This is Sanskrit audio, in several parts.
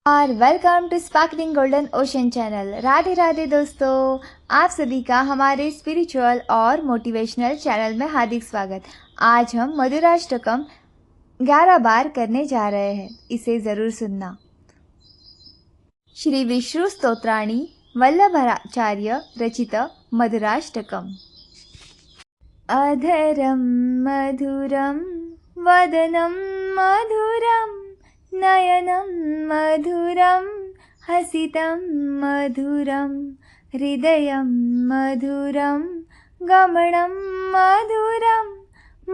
और welcome to sparkling golden ocean channel. Radhe Radhe दोस्तों, आप सभी का हमारे स्पिरिचुअल और मोटिवेशनल चैनल में हार्दिक स्वागत। आज हम मधुराष्टकम 11 बार करने जा रहे हैं, इसे ज़रूर सुनना। श्री विष्णु स्तोत्राणि वल्लभाचार्य रचित मधुराष्टकम। अधरं मधुरं वदनं मधुरं नयनं मधुरं हसितं मधुरं हृदयं मधुरं गमनं मधुरं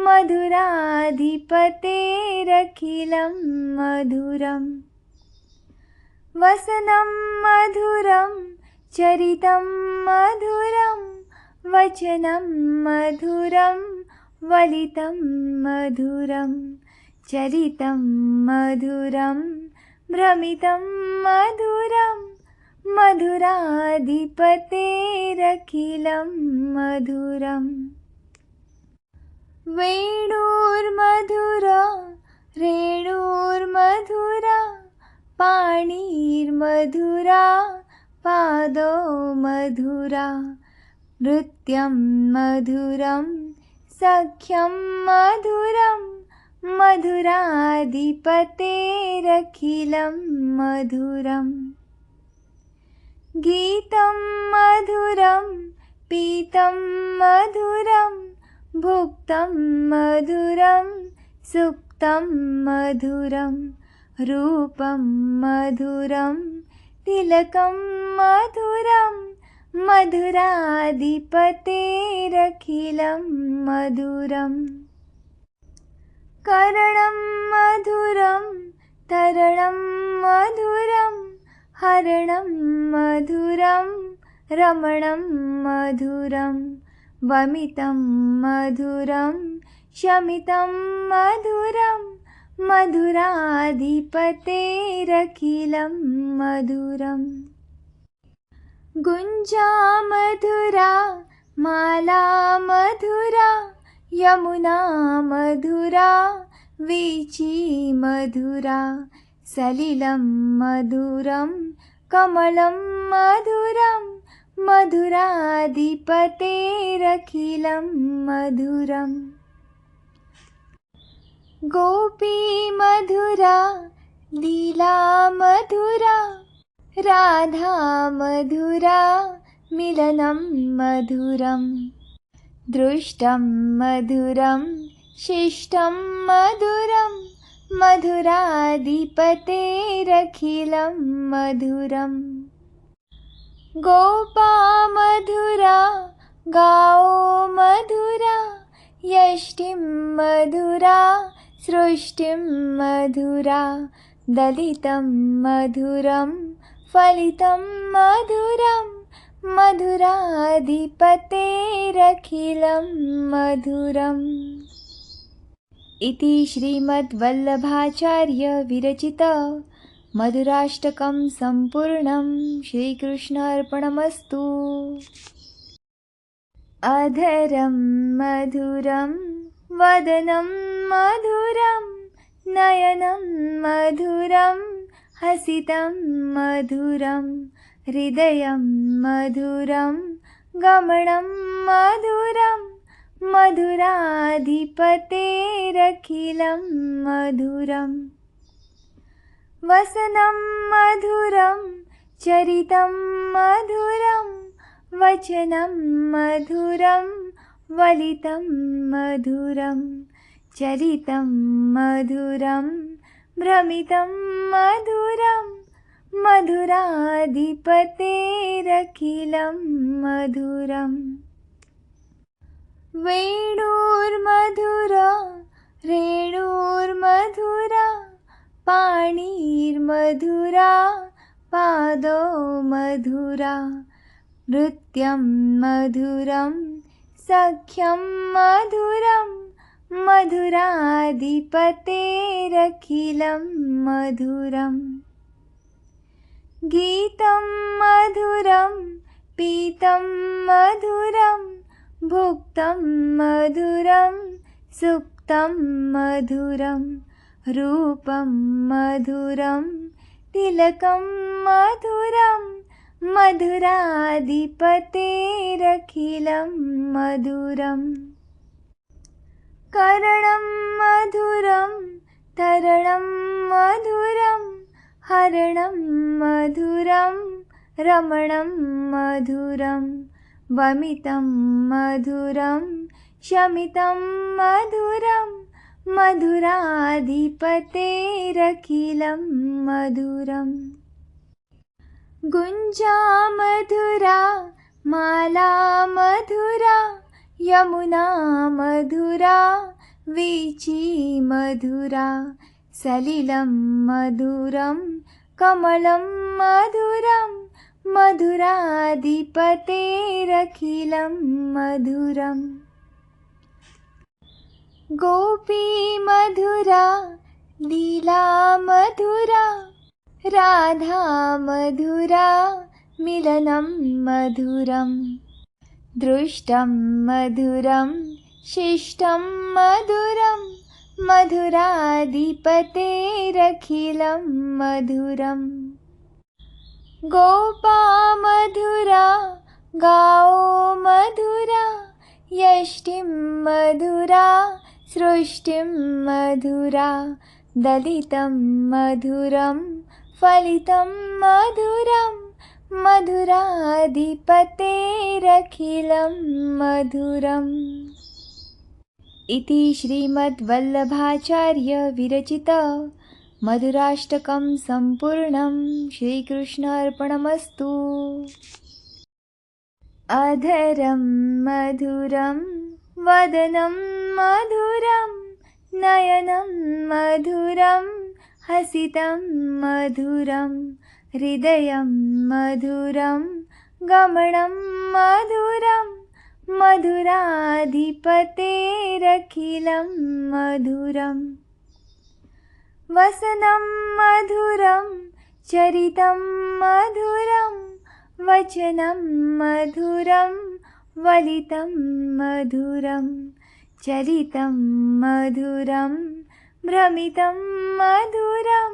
मधुराधिपतेरखिलं मधुरं वसनं मधुरं चरितं मधुरं वचनं मधुरं वलितं मधुरं चरितं मधुरं भ्रमितं मधुरं मधुराधिपतेरखिलं मधुरम् वेणुर्मधुरा रेणुर्मधुरा पाणिर्मधुरा पादो मधुरा नृत्यं मधुरं सख्यं मधुरं मधुराधिपतेरखिलं मधुरम् गीतं मधुरं पीतं मधुरं भुक्तं मधुरं सुप्तं मधुरं रूपं मधुरं तिलकं मधुरं मधुराधिपतेरखिलं मधुरम् करणं मधुरं तरणं मधुरं हरणं मधुरं रमणं मधुरं वमितं मधुरं शमितं मधुरं मधुराधिपतेरखिलं मधुरम् गुञ्जा मधुरा माला मधुरा यमुना मधुरा वीची मधुरा सलिलं मधुरं कमलं मधुरं मधुराधिपतेरखिलं मधुरम् गोपी मधुरा लीला मधुरा राधा मधुरा मिलनं मधुरं दृष्टं मधुरं शिष्टं मधुरं मधुराधिपतेरखिलं मधुरम् गोपा मधुरा गाओ मधुरा यष्टिं मधुरा सृष्टिं मधुरा दलितं मधुरं फलितं मधुरं मधुराधिपतेरखिलं मधुरम् इति श्रीमद्वल्लभाचार्य विरचित मधुराष्टकं सम्पूर्णं। श्रीकृष्णार्पणमस्तु। अधरं मधुरं वदनं मधुरं नयनं मधुरं हसितं मधुरं हृदयं मधुरं गमनं मधुरं मधुराधिपतेरखिलं मधुरम् वसनं मधुरं चरितं मधुरं वचनं मधुरं वलितं मधुरं चरितं मधुरं भ्रमितं मधुरं मधुराधिपतेरखिलं मधुरम् वेणुर्मधुरा रेणुर्मधुरा पाणिर्मधुरा पादो मधुरा नृत्यं मधुरं सख्यं मधुरं मधुराधिपतेरखिलं मधुरम् गीतं मधुरं पीतं मधुरं भुक्तं मधुरं सुप्तं मधुरं रूपं मधुरं तिलकं मधुरं मधुराधिपतेरखिलं मधुरम् कर्णं मधुरं तरणं मधुरं हरणं मधुरं रमणं मधुरं वमितं मधुरं शमितं मधुरं मधुराधिपतेरखिलं मधुरम् गुञ्जा मधुरा माला मधुरा यमुना मधुरा वीची मधुरा सलिलं मधुरं कमलं मधुरं मधुराधिपतेरखिलं मधुरम् गोपी मधुरा लीला मधुरा राधा मधुरा मिलनं मधुरं दृष्टं मधुरं शिष्टं मधुरं मधुराधिपतेरखिलं मधुरम् गोपा मधुरा गाओ मधुरा यष्टिं मधुरा सृष्टिं मधुरा दलितं मधुरं फलितं मधुरं मधुराधिपतेरखिलं मधुरम् इति श्रीमद्वल्लभाचार्य विरचित मधुराष्टकं सम्पूर्णं। श्रीकृष्णार्पणमस्तु। अधरं मधुरं वदनं मधुरं नयनं मधुरं हसितं मधुरं हृदयं मधुरं गमनं मधुरं मधुराधिपतेरखिलं मधुरम् वसनं मधुरं चरितं मधुरं वचनं मधुरं वलितं मधुरं चरितं मधुरं भ्रमितं मधुरं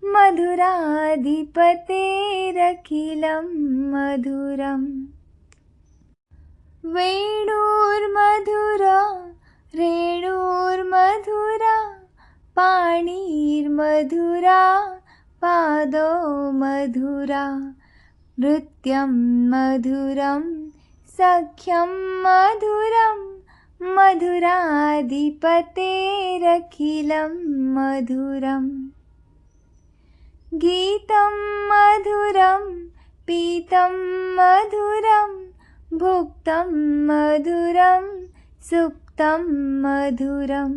मधुराधिपतेरखिलं मधुरम् वेणुर्मधुरा रेणुर्मधुरा पाणिर्मधुरा पादौ मधुरा नृत्यं मधुरं सख्यं मधुरं मधुराधिपतेरखिलं मधुरम् गीतं मधुरं पीतं मधुरं भुक्तं मधुरं सुप्तं मधुरं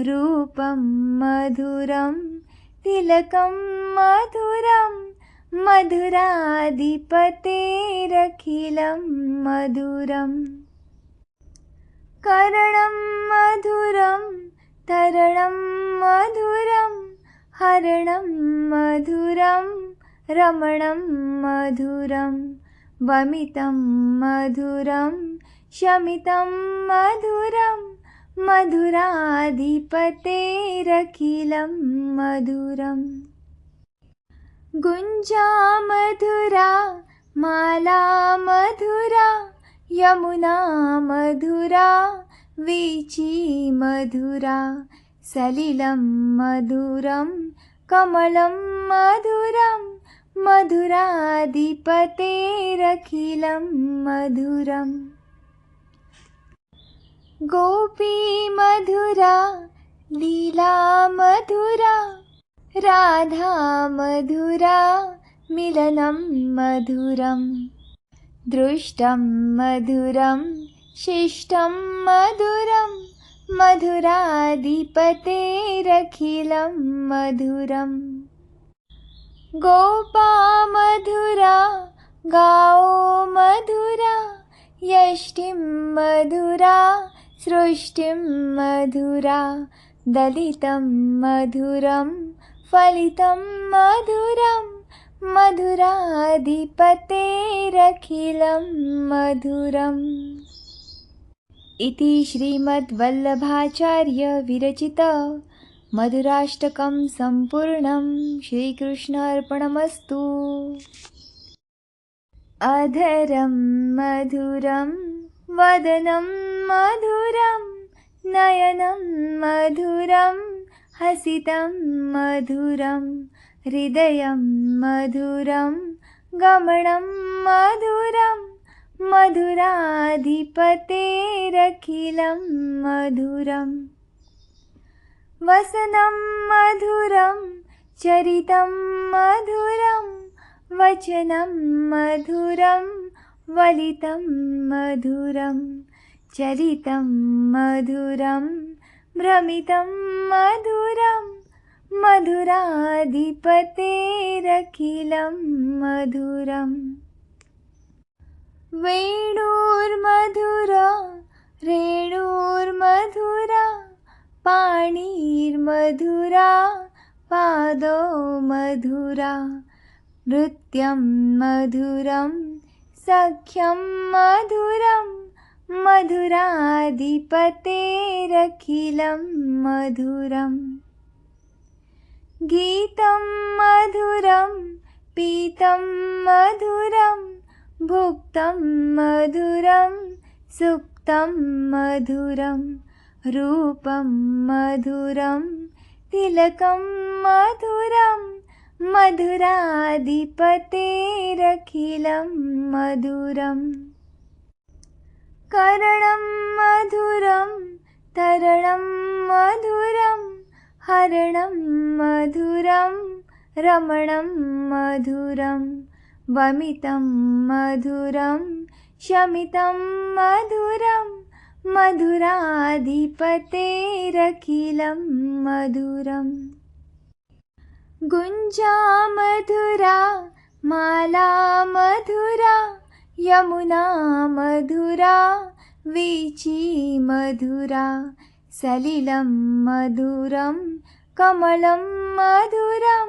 रूपं मधुरं तिलकं मधुरं मधुराधिपतेरखिलं मधुरम् कर्णं मधुरं तरणं मधुरं हरणं मधुरं रमणं मधुरं वमितं मधुरं शमितं मधुरं मधुराधिपतेरखिलं मधुरम् गुञ्जा मधुरा माला मधुरा यमुना मधुरा वीची मधुरा सलिलं मधुरं कमलं मधुरं मधुराधिपतेरखिलं मधुरम् गोपी मधुरा लीला मधुरा राधा मधुरा मिलनं मधुरं दृष्टं मधुरं शिष्टं मधुरं मधुराधिपतेरखिलं मधुरम् गोपा मधुरा गाओ मधुरा यष्टिं मधुरा सृष्टिं मधुरा दलितं मधुरं फलितं मधुरं मधुराधिपतेरखिलं मधुरम् इति श्रीमद्वल्लभाचार्य विरचित मधुराष्टकं सम्पूर्णं श्रीकृष्णार्पणमस्तु। अधरं मधुरं वदनं मधुरं नयनं मधुरं हसितं मधुरं हृदयं मधुरं गमनं मधुरं मधुराधिपतेरखिलं मधुरम् वसनं मधुरं चरितं मधुरं वचनं मधुरं वलितं मधुरं चरितं मधुरं भ्रमितं मधुरं मधुराधिपतेरखिलं मधुरम् वेणुर्मधुरा रेणुर्मधुरा पाणिर्मधुरा पादो मधुरा नृत्यं मधुरं सख्यं मधुरं मधुराधिपतेरखिलं मधुरम् गीतं मधुरं पीतं मधुरं भुक्तं मधुरं सुप्तं मधुरं रूपं मधुरं तिलकं मधुरं मधुराधिपतेरखिलं मधुरम् करणं मधुरं तरणं मधुरं हरणं मधुरं रमणं मधुरं वमितं मधुरं शमितं मधुरं मधुराधिपतेरखिलं मधुरम् गुञ्जा मधुरा माला मधुरा यमुना मधुरा वीची मधुरा सलिलं मधुरं कमलं मधुरं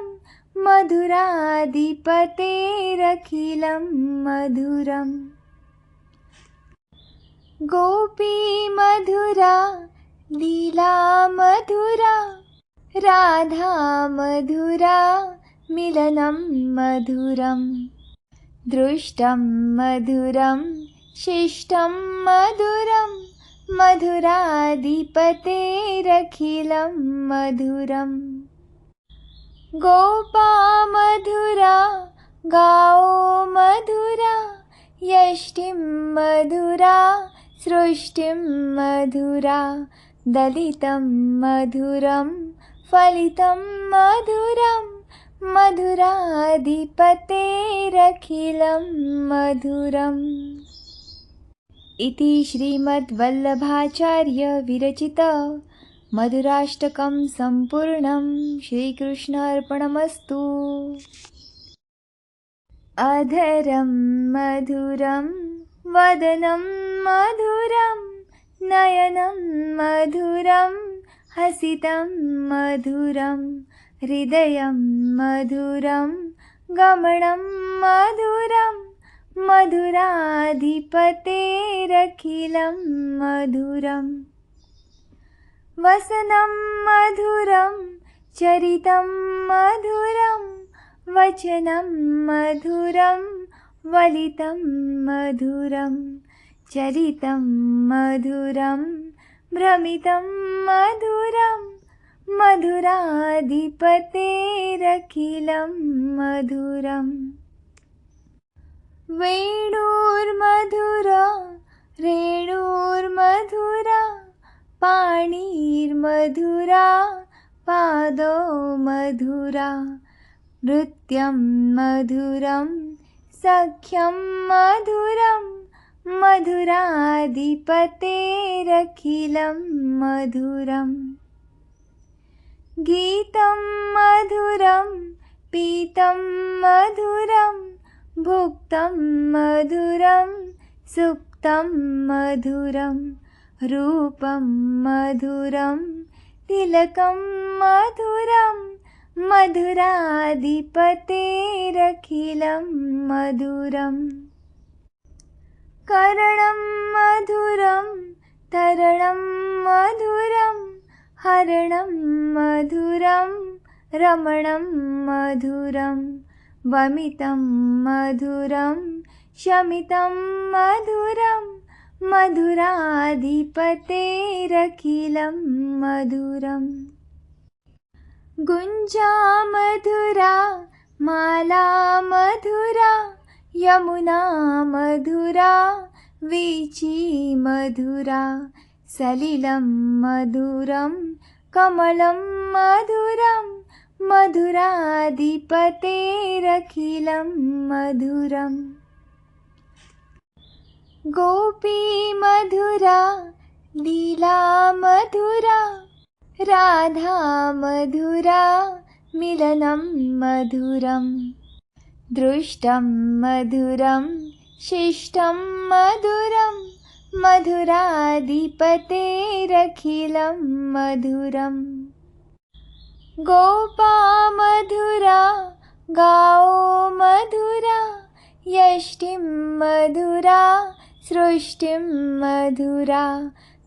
मधुराधिपतेरखिलं मधुरम् गोपी मधुरा लीला मधुरा राधा मधुरा मिलनं मधुरं दृष्टं मधुरं शिष्टं मधुरं मधुराधिपतेरखिलं मधुरम् गोपा मधुरा गाओ मधुरा यष्टिं मधुरा सृष्टिं मधुरा दलितं मधुरं फलितं मधुरं मधुराधिपतेरखिलं मधुरम् इति श्रीमद्वल्लभाचार्य विरचित मधुराष्टकं सम्पूर्णं श्रीकृष्णार्पणमस्तु। अधरं मधुरं वदनं मधुरं नयनं मधुरं हसितं मधुरं हृदयं मधुरं गमनं मधुरं मधुराधिपतेरखिलं मधुरम् वसनं मधुरं चरितं मधुरं वचनं मधुरं वलितं मधुरं चरितं मधुरं भ्रमितं मधुरं मधुराधिपतेरखिलं मधुरम् वेणुर्मधुरा रेणुर्मधुरा पाणिर्मधुरा पादो मधुरा नृत्यं मधुरं सख्यं मधुरं मधुराधिपतेरखिलं मधुरम् गीतं मधुरं पीतं मधुरं भुक्तं मधुरं सुप्तं मधुरं रूपं मधुरं तिलकं मधुरं मधुराधिपतेरखिलं मधुरम् करणं मधुरं तरणं मधुरं हरणं मधुरं रमणं मधुरं वमितं मधुरं शमितं मधुरं मधुराधिपतेरखिलं मधुरम् गुञ्जा मधुरा माला मधुरा यमुना मधुरा वीची मधुरा सलिलं मधुरं कमलं मधुरं मधुराधिपतेरखिलं मधुरम् गोपी मधुरा लीला मधुरा राधा मधुरा मिलनं मधुरं दृष्टं मधुरं शिष्टं मधुरं मधुराधिपतेरखिलं मधुरम् गोपा मधुरा गाओ मधुरा यष्टिं मधुरा सृष्टिं मधुरा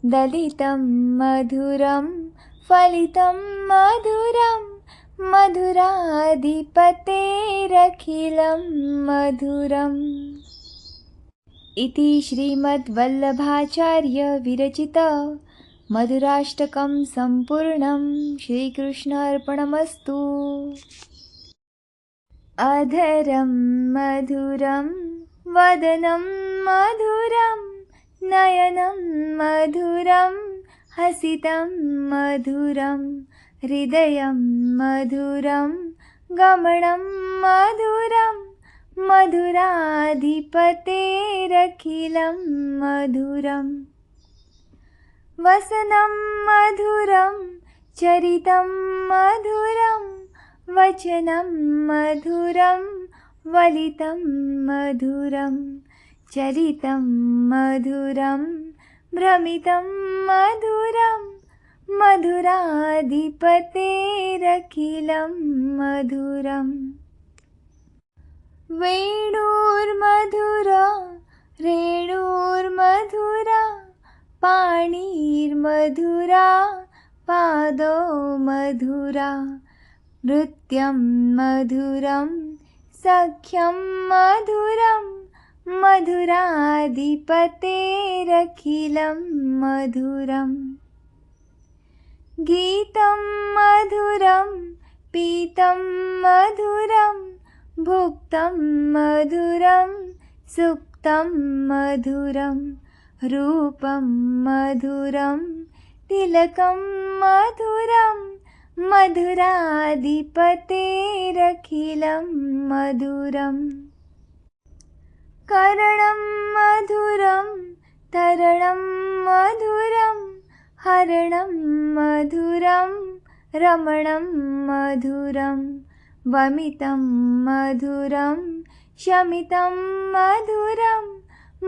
दलितं मधुरं फलितं मधुरं मधुराधिपतेरखिलं मधुरम् इति श्रीमद्वल्लभाचार्य विरचित मधुराष्टकं सम्पूर्णं। श्रीकृष्णार्पणमस्तु। अधरं मधुरं वदनं मधुरं नयनं मधुरं हसितं मधुरं हृदयं मधुरं गमनं मधुरं मधुराधिपतेरखिलं मधुरम् वसनं मधुरं चरितं मधुरं वचनं मधुरं वलितं मधुरं चरितं मधुरं भ्रमितं मधुरं मधुराधिपतेरखिलं मधुरम् वेणुर्मधुरा रेणुर्मधुरा पाणिर्मधुरा पादौ मधुरा नृत्यं मधुरं सख्यं मधुरं मधुराधिपतेरखिलं मधुरम् गीतं मधुरं पीतं मधुरं भुक्तं मधुरं सुक्तं मधुरं रूपं मधुरं तिलकं मधुरं मधुराधिपतेरखिलं मधुरम् करणं मधुरं तरणं मधुरं हरणं मधुरं रमणं मधुरं वमितं मधुरं शमितं मधुरं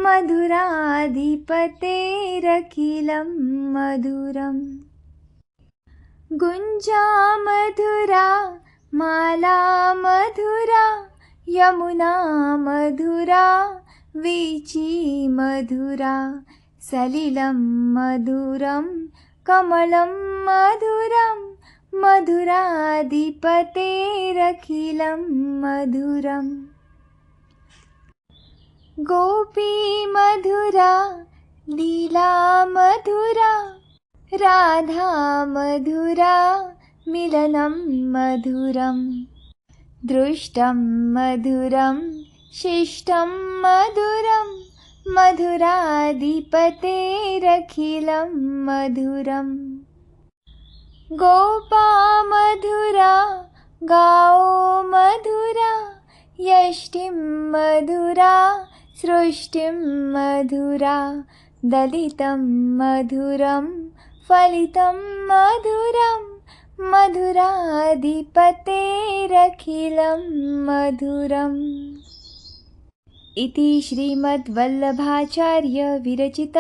मधुराधिपतेरखिलं मधुरम् गुञ्जा मधुरा माला मधुरा यमुना मधुरा वीची मधुरा सलिलं मधुरं कमलं मधुरं मधुराधिपतेरखिलं मधुरम् गोपी मधुरा लीला मधुरा राधा मधुरा मिलनं मधुरं दृष्टं मधुरं शिष्टं मधुरं मधुराधिपतेरखिलं मधुरम् गोपा मधुरा गाओ मधुरा यष्टिं मधुरा सृष्टिं मधुरा दलितं मधुरं फलितं मधुरं मधुराधिपतेरखिलं मधुरम् इति श्रीमद्वल्लभाचार्य विरचित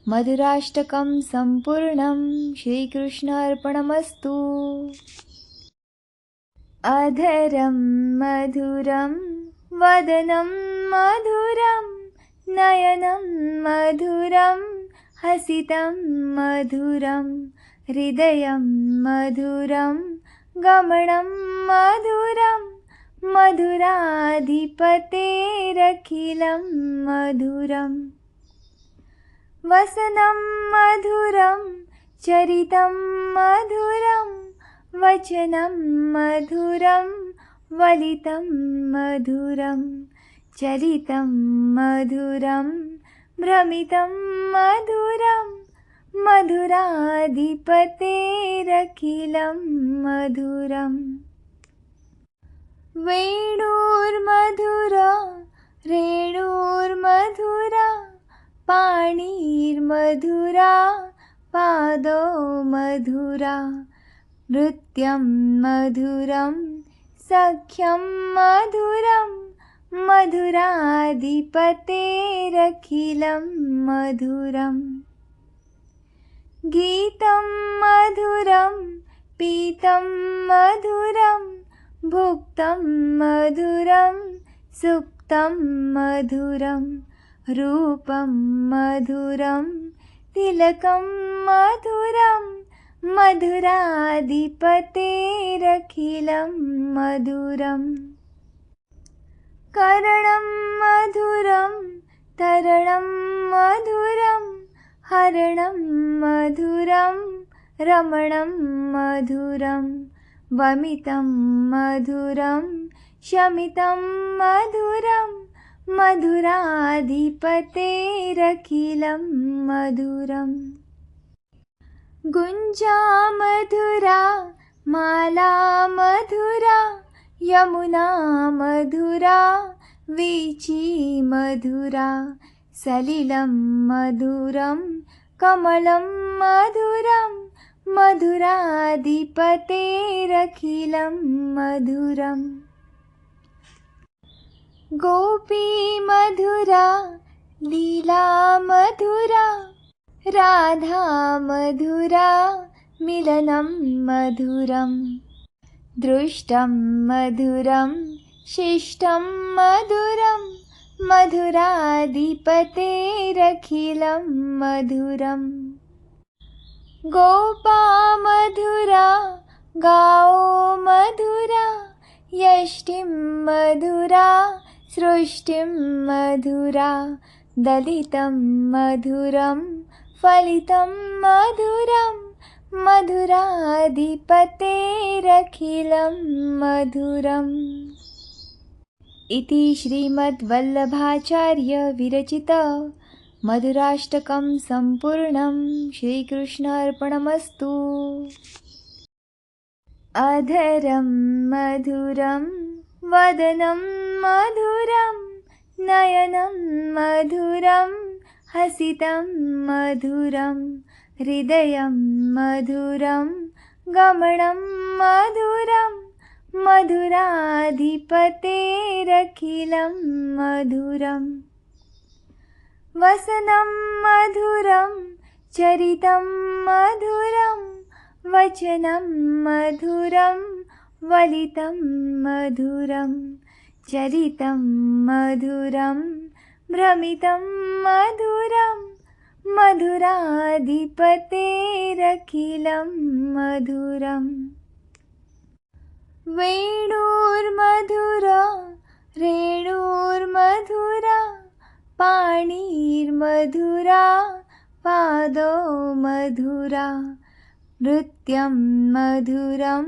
मधुराष्टकं सम्पूर्णं। श्रीकृष्णार्पणमस्तु। अधरं मधुरं वदनं मधुरं नयनं मधुरं हसितं मधुरं हृदयं मधुरं गमनं मधुरं मधुराधिपतेरखिलं मधुरम् वसनं मधुरं चरितं मधुरं वचनं मधुरं वलितं मधुरं चरितं मधुरं भ्रमितं मधुरं मधुराधिपतेरखिलं मधुरम् वेणुर्मधुरा रेणुर्मधुरा पाणिर्मधुरा पादो मधुरा नृत्यं मधुरं सख्यं मधुरं मधुराधिपतेरखिलं मधुरम् गीतं मधुरं पीतं मधुरं भुक्तं मधुरं सुक्तं मधुरं रूपं मधुरं तिलकं मधुरं मधुराधिपतेरखिलं मधुरम् करणं मधुरं तरणं मधुरं हरणं मधुरं रमणं मधुरं वमितं मधुरं शमितं मधुरं मधुराधिपतेरखिलं मधुरम् गुञ्जा मधुरा माला मधुरा यमुना मधुरा वीची मधुरा सलिलं मधुरं कमलं मधुरं मधुराधिपतेरखिलं मधुरम् गोपी मधुरा लीला मधुरा राधा मधुरा मिलनं मधुरं दृष्टं मधुरं शिष्टं मधुरं मधुराधिपतेरखिलं मधुरम् गोपा मधुरा गाओ मधुरा यष्टिं मधुरा सृष्टिं मधुरा दलितं मधुरं फलितं मधुरं मधुराधिपतेरखिलं मधुरम् इति श्रीमद्वल्लभाचार्य विरचित मधुराष्टकं सम्पूर्णं। श्रीकृष्णार्पणमस्तु। अधरं मधुरं वदनं मधुरं नयनं मधुरं हसितं मधुरं हृदयं मधुरं गमनं मधुरं मधुराधिपतेरखिलं मधुरम् वसनं मधुरं चरितं मधुरं वचनं मधुरं वलितं मधुरं चरितं मधुरं भ्रमितं मधुरं मधुराधिपतेरखिलं मधुरम् वेणुर्मधुरा रेणुर्मधुरा पाणिर्मधुरा पादो मधुरा नृत्यं मधुरं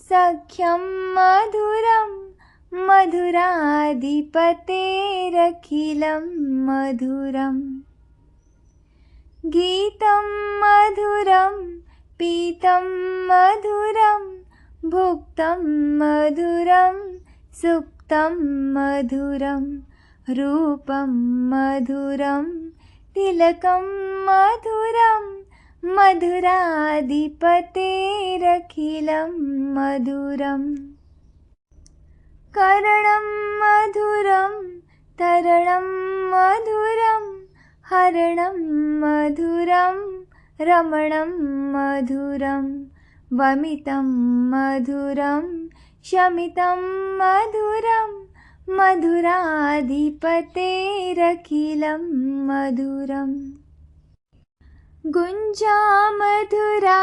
सख्यं मधुरं मधुराधिपतेरखिलं मधुरम् गीतं मधुरं पीतं मधुरं भुक्तं मधुरं सुक्तं मधुरं रूपं मधुरं तिलकं मधुरं मधुराधिपतेरखिलं मधुरम् करणं मधुरं तरणं मधुरं हरणं मधुरं रमणं मधुरं वमितं मधुरं शमितं मधुरं मधुराधिपतेरखिलं मधुरम् गुञ्जा मधुरा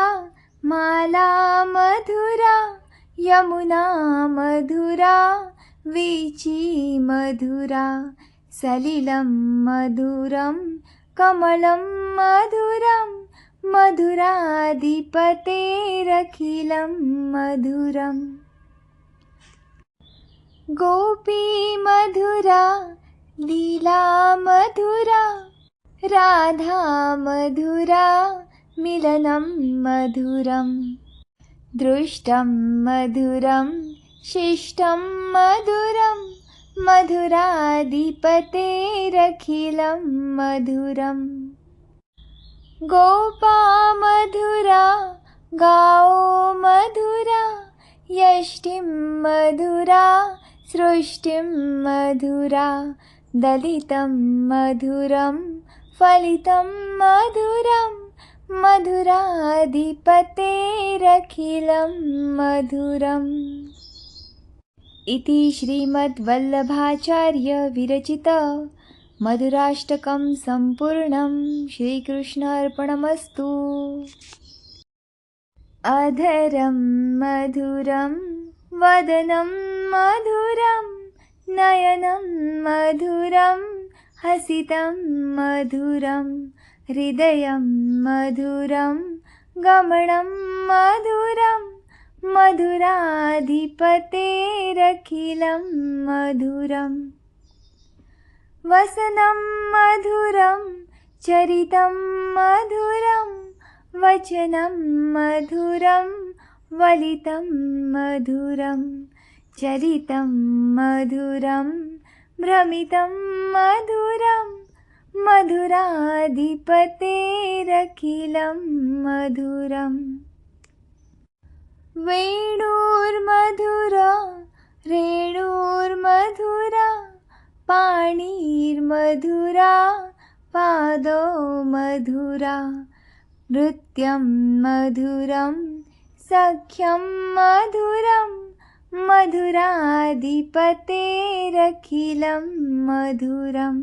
माला मधुरा यमुना मधुरा वीची मधुरा सलिलं मधुरं कमलं मधुरं मधुराधिपतेरखिलं मधुरम् गोपी मधुरा लीला मधुरा राधा मधुरा मिलनं मधुरं दृष्टं मधुरं शिष्टं मधुरं मधुराधिपतेरखिलं मधुरम् गोपा मधुरा गाओ मधुरा यष्टिं मधुरा सृष्टिं मधुरा दलितं मधुरं फलितं मधुरं मधुराधिपतेरखिलं मधुरम् इति श्रीमद्वल्लभाचार्य विरचित मधुराष्टकं सम्पूर्णं श्रीकृष्णार्पणमस्तु। अधरं मधुरं वदनं मधुरं नयनं मधुरं हसितं मधुरं हृदयं मधुरं गमनं मधुरं मधुराधिपतेरखिलं मधुरम् वसनं मधुरं चरितं मधुरं वचनं मधुरं वलितं मधुरं चरितं मधुरं भ्रमितं मधुरं मधुराधिपतेरखिलं मधुरम् वेणुर्मधुरा रेणुर्मधुरा पाणिर्मधुरा पादो मधुरा नृत्यं मधुरं सख्यं मधुरं मधुराधिपतेरखिलं मधुरम्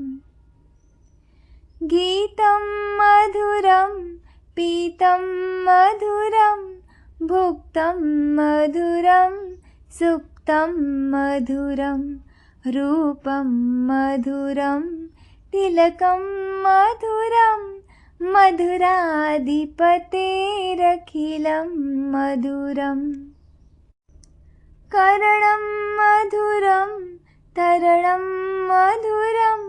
गीतं मधुरं पीतं मधुरं भुक्तं मधुरं सुप्तं मधुरं रूपं मधुरं तिलकं मधुरं मधुराधिपतेरखिलं मधुरम् करणं मधुरं तरणं मधुरं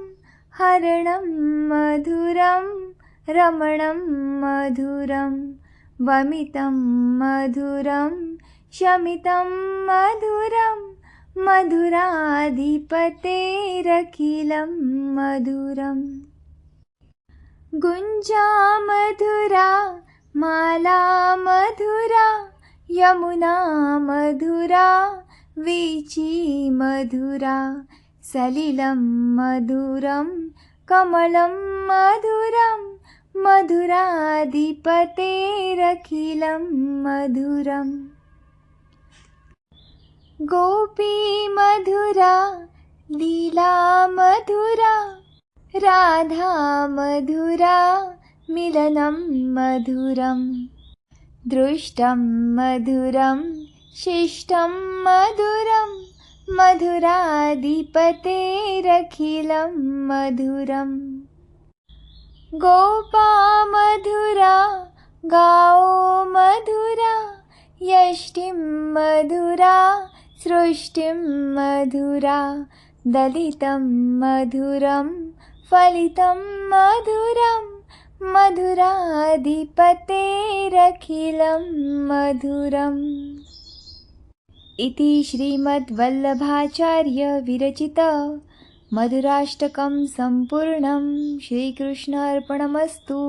हरणं मधुरं रमणं मधुरं वमितं मधुरं शमितं मधुरं मधुराधिपतेरखिलं मधुरम् गुञ्जा मधुरा माला मधुरा यमुना मधुरा वीची मधुरा सलिलं मधुरं कमलं मधुरं मधुराधिपतेरखिलं मधुरम् गोपी मधुरा लीला मधुरा राधा मधुरा मिलनं मधुरं दृष्टं मधुरं शिष्टं मधुरं मधुराधिपतेरखिलं मधुरम् गोपा मधुरा गाओ मधुरा यष्टिं मधुरा सृष्टिं मधुरा दलितं मधुरं फलितं मधुरं मधुराधिपतेरखिलं मधुरम् इति श्रीमद्वल्लभाचार्य विरचित मधुराष्टकं सम्पूर्णं श्रीकृष्णार्पणमस्तु।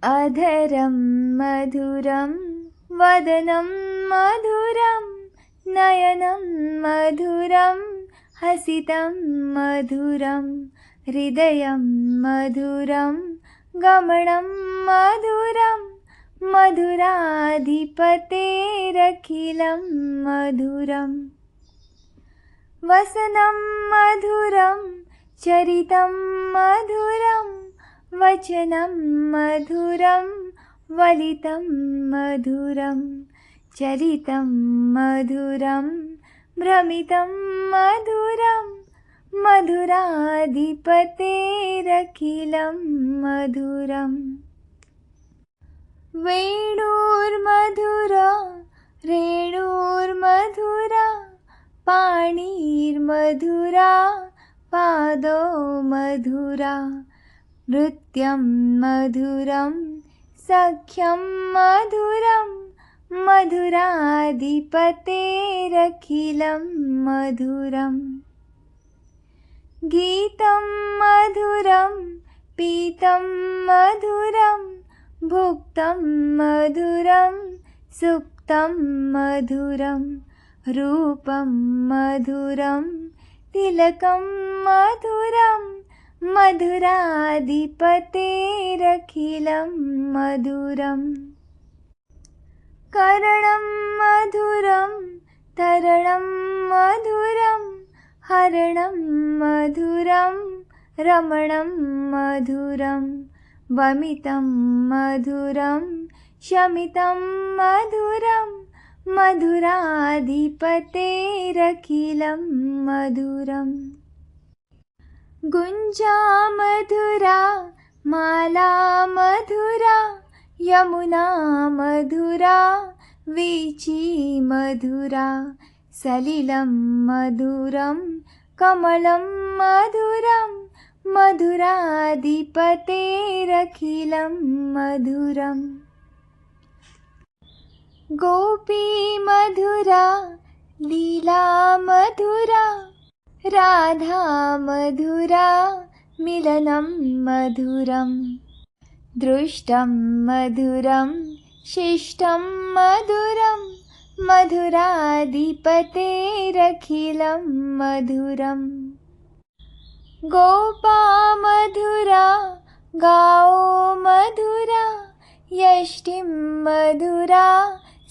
अधरं मधुरं वदनं मधुरं नयनं मधुरं हसितं मधुरं हृदयं मधुरं गमनं मधुरं मधुराधिपतेरखिलं मधुरम् वसनं मधुरं चरितं मधुरं वचनं मधुरं वलितं मधुरं चरितं मधुरं भ्रमितं मधुरं मधुराधिपतेरखिलं मधुरम् वेणुर्मधुरा रेणुर्मधुरा पाणिर्मधुरा पादो मधुरा नृत्यं मधुरं सख्यं मधुरं मधुराधिपतेरखिलं मधुरम् गीतं मधुरं पीतं मधुरं भुक्तं मधुरं सुप्तं मधुरं रूपं मधुरं तिलकं मधुरं मधुराधिपतेरखिलं मधुरम् कर्णं मधुरं तरणं मधुरं हरणं मधुरं रमणं मधुरं वमितं मधुरं शमितं मधुरं मधुराधिपतेरखिलं मधुरम् गुञ्जा मधुरा माला मधुरा यमुना मधुरा वीची मधुरा सलिलं मधुरं कमलं मधुरं मधुराधिपतेरखिलं मधुरम् गोपी मधुरा लीला मधुरा राधा मधुरा मिलनं मधुरं दृष्टं मधुरं शिष्टं मधुरं मधुराधिपतेरखिलं मधुरम् गोपा मधुरा गाओ मधुरा यष्टिं मधुरा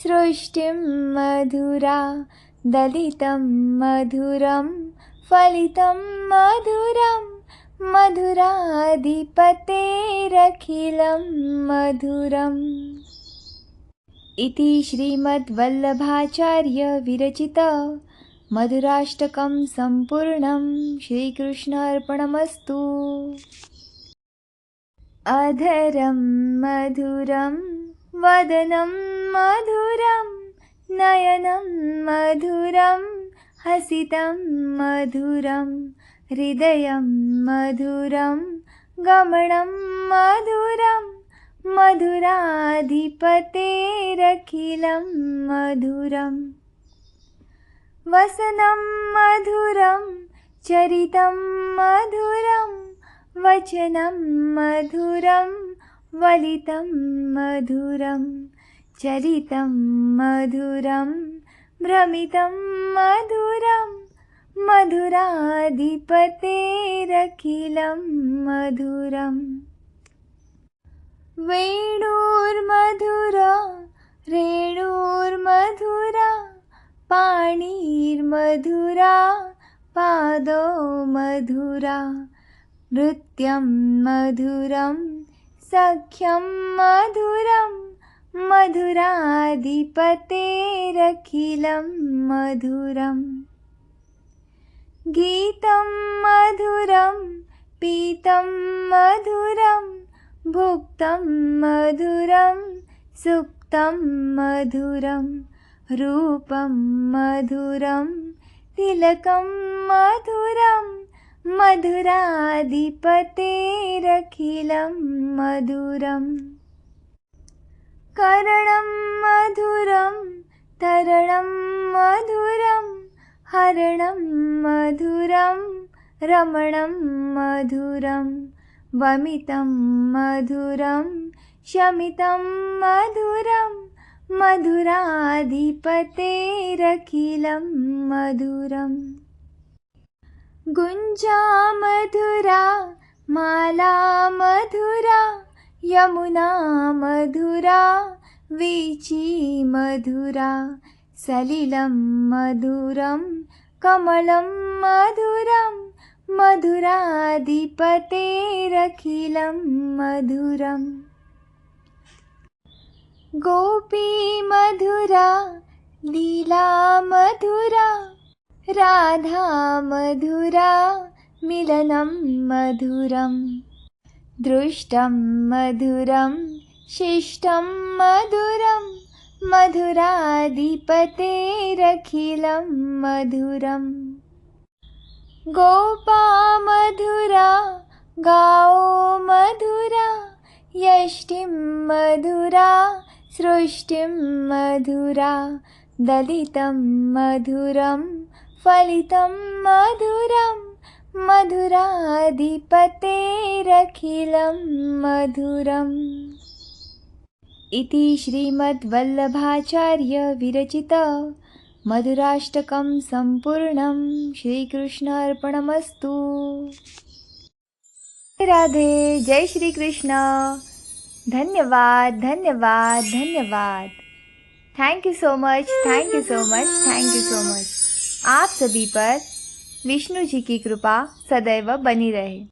सृष्टिं मधुरा दलितं मधुरं फलितं मधुरं मधुराधिपतेरखिलं मधुरम् इति श्रीमद्वल्लभाचार्य विरचित मधुराष्टकं सम्पूर्णं। श्रीकृष्णार्पणमस्तु। अधरं मधुरं वदनं मधुरं नयनं मधुरं हसितं मधुरं हृदयं मधुरं गमनं मधुरं मधुराधिपतेरखिलं मधुरम् वसनं मधुरं चरितं मधुरं वचनं मधुरं वलितं मधुरं चरितं मधुरं भ्रमितं मधुरं मधुराधिपतेरखिलं मधुरम् वेणुर्मधुरा रेणुर्मधुरा पाणिर्मधुरा पादो मधुरा नृत्यं मधुरं सख्यं मधुरं मधुराधिपतेरखिलं मधुरम् गीतं मधुरं पीतं मधुरं भुक्तं मधुरं सुप्तं मधुरं रूपं मधुरं तिलकं मधुरं मधुराधिपतेरखिलं मधुरम् कर्णं मधुरं तरणं मधुरं हरणं मधुरं रमणं मधुरं वमितं मधुरं शमितं मधुरं मधुराधिपतेरखिलं मधुरम् गुञ्जा मधुरा माला मधुरा यमुना मधुरा वीची मधुरा सलिलं मधुरं कमलं मधुरं मधुराधिपतेरखिलं मधुरम्। गोपी मधुरा लीला मधुरा राधा मधुरा मिलनं मधुरम्। दृष्टं मधुरं शिष्टं मधुरं मधुराधिपतेरखिलं मधुरम्। गोपा मधुरा गाओ मधुरा यष्टिं मधुरा सृष्टिं मधुरा दलितं मधुरं फलितं मधुरं मधुराधिपतेरखिलं मधुरम्। इति श्रीमद्वल्लभाचार्य विरचित मधुराष्टकं सम्पूर्णं। श्रीकृष्णार्पणमस्तु। राधे। जय श्री कृष्ण। धन्यवाद धन्यवाद धन्यवाद। Thank you so much, thank you so much, thank you so much. आप सभी पर विष्णु जी की कृपा सदैव बनी रहे।